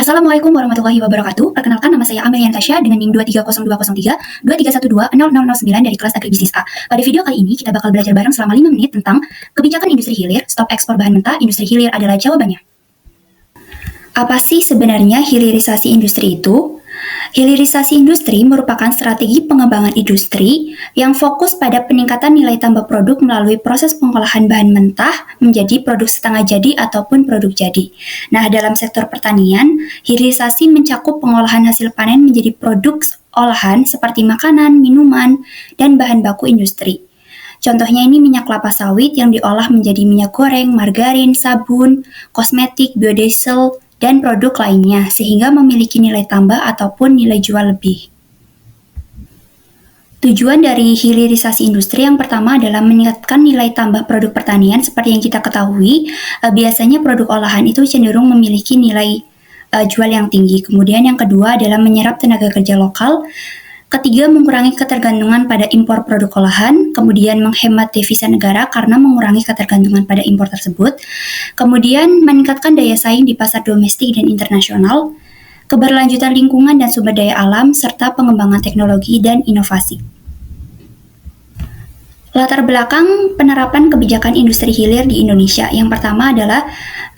Assalamualaikum warahmatullahi wabarakatuh. Perkenalkan, nama saya Amelian Tasya dengan NIM 230203 23120009 dari kelas Agri Bisnis A. Pada video kali ini kita bakal belajar bareng selama 5 menit tentang kebijakan industri hilir, stop ekspor bahan mentah, industri hilir adalah jawabannya. Apa sih sebenarnya hilirisasi industri itu? Hilirisasi industri merupakan strategi pengembangan industri yang fokus pada peningkatan nilai tambah produk melalui proses pengolahan bahan mentah menjadi produk setengah jadi ataupun produk jadi. Nah, dalam sektor pertanian, hilirisasi mencakup pengolahan hasil panen menjadi produk olahan seperti makanan, minuman, dan bahan baku industri. Contohnya ini minyak kelapa sawit yang diolah menjadi minyak goreng, margarin, sabun, kosmetik, biodiesel, dan produk lainnya, sehingga memiliki nilai tambah ataupun nilai jual lebih. Tujuan dari hilirisasi industri yang pertama adalah meningkatkan nilai tambah produk pertanian. Seperti yang kita ketahui, biasanya produk olahan itu cenderung memiliki nilai jual yang tinggi. Kemudian yang kedua adalah menyerap tenaga kerja lokal. Ketiga, mengurangi ketergantungan pada impor produk olahan, kemudian menghemat devisa negara karena mengurangi ketergantungan pada impor tersebut, kemudian meningkatkan daya saing di pasar domestik dan internasional, keberlanjutan lingkungan dan sumber daya alam, serta pengembangan teknologi dan inovasi. Latar belakang penerapan kebijakan industri hilir di Indonesia. Yang pertama adalah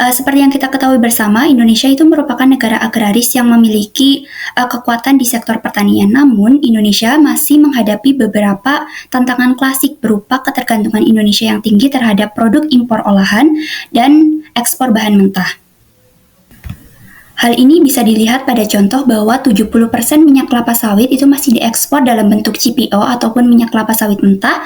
seperti yang kita ketahui bersama, Indonesia itu merupakan negara agraris yang memiliki kekuatan di sektor pertanian. Namun, Indonesia masih menghadapi beberapa tantangan klasik berupa ketergantungan Indonesia yang tinggi terhadap produk impor olahan dan ekspor bahan mentah. Hal ini bisa dilihat pada contoh bahwa 70% minyak kelapa sawit itu masih diekspor dalam bentuk CPO ataupun minyak kelapa sawit mentah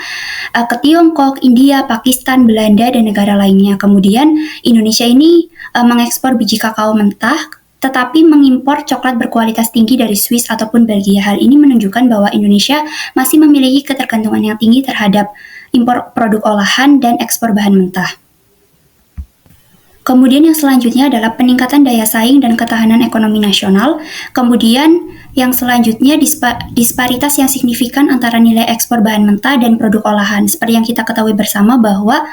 ke Tiongkok, India, Pakistan, Belanda, dan negara lainnya. Kemudian Indonesia ini mengekspor biji kakao mentah tetapi mengimpor coklat berkualitas tinggi dari Swiss ataupun Belgia. Hal ini menunjukkan bahwa Indonesia masih memiliki ketergantungan yang tinggi terhadap impor produk olahan dan ekspor bahan mentah. Kemudian yang selanjutnya adalah peningkatan daya saing dan ketahanan ekonomi nasional. Kemudian yang selanjutnya disparitas yang signifikan antara nilai ekspor bahan mentah dan produk olahan. Seperti yang kita ketahui bersama bahwa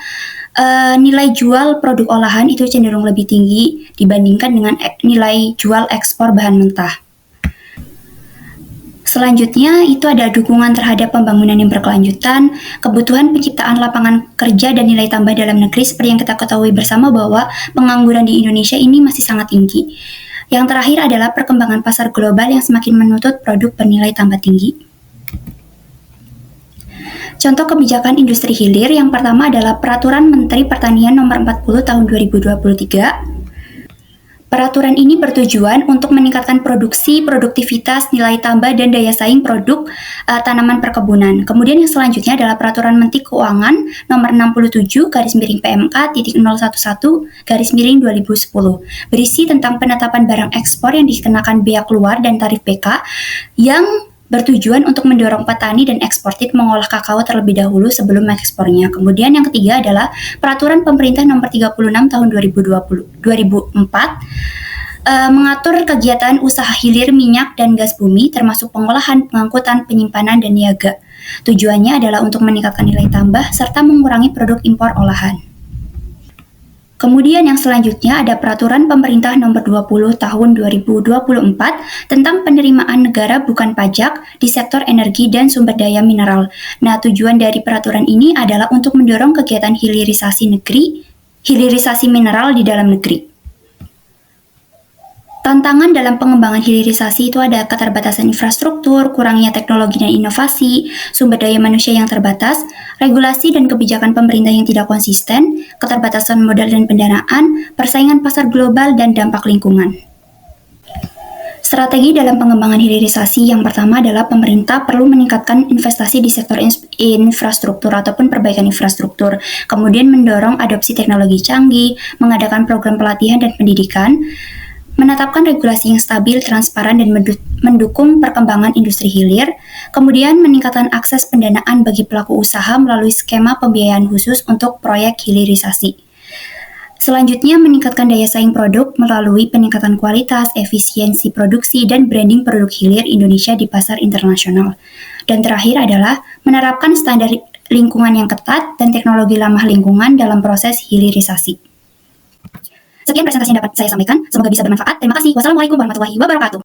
nilai jual produk olahan itu cenderung lebih tinggi dibandingkan dengan nilai jual ekspor bahan mentah. Selanjutnya, itu ada dukungan terhadap pembangunan yang berkelanjutan, kebutuhan penciptaan lapangan kerja dan nilai tambah dalam negeri, seperti yang kita ketahui bersama bahwa pengangguran di Indonesia ini masih sangat tinggi. Yang terakhir adalah perkembangan pasar global yang semakin menuntut produk bernilai tambah tinggi. Contoh kebijakan industri hilir yang pertama adalah Peraturan Menteri Pertanian Nomor 40 Tahun 2023. Peraturan ini bertujuan untuk meningkatkan produksi, produktivitas, nilai tambah, dan daya saing produk tanaman perkebunan. Kemudian yang selanjutnya adalah Peraturan Menteri Keuangan Nomor 67 PMK.011 2010 berisi tentang penetapan barang ekspor yang dikenakan bea keluar dan tarif BK yang bertujuan untuk mendorong petani dan eksportir mengolah kakao terlebih dahulu sebelum ekspornya. Kemudian yang ketiga adalah Peraturan Pemerintah Nomor 36 Tahun 2004 mengatur kegiatan usaha hilir minyak dan gas bumi termasuk pengolahan, pengangkutan, penyimpanan, dan niaga. Tujuannya adalah untuk meningkatkan nilai tambah serta mengurangi produk impor olahan. Kemudian yang selanjutnya ada Peraturan Pemerintah Nomor 20 Tahun 2024 tentang penerimaan negara bukan pajak di sektor energi dan sumber daya mineral. Nah, tujuan dari peraturan ini adalah untuk mendorong kegiatan hilirisasi mineral di dalam negeri. Tantangan dalam pengembangan hilirisasi itu ada keterbatasan infrastruktur, kurangnya teknologi dan inovasi, sumber daya manusia yang terbatas, regulasi dan kebijakan pemerintah yang tidak konsisten, keterbatasan modal dan pendanaan, persaingan pasar global, dan dampak lingkungan. Strategi dalam pengembangan hilirisasi yang pertama adalah pemerintah perlu meningkatkan investasi di sektor infrastruktur ataupun perbaikan infrastruktur, kemudian mendorong adopsi teknologi canggih, mengadakan program pelatihan dan pendidikan, menetapkan regulasi yang stabil, transparan, dan mendukung perkembangan industri hilir, kemudian meningkatkan akses pendanaan bagi pelaku usaha melalui skema pembiayaan khusus untuk proyek hilirisasi. Selanjutnya, meningkatkan daya saing produk melalui peningkatan kualitas, efisiensi produksi, dan branding produk hilir Indonesia di pasar internasional. Dan terakhir adalah menerapkan standar lingkungan yang ketat dan teknologi ramah lingkungan dalam proses hilirisasi. Sekian presentasi yang dapat saya sampaikan, semoga bisa bermanfaat. Terima kasih. Wassalamualaikum warahmatullahi wabarakatuh.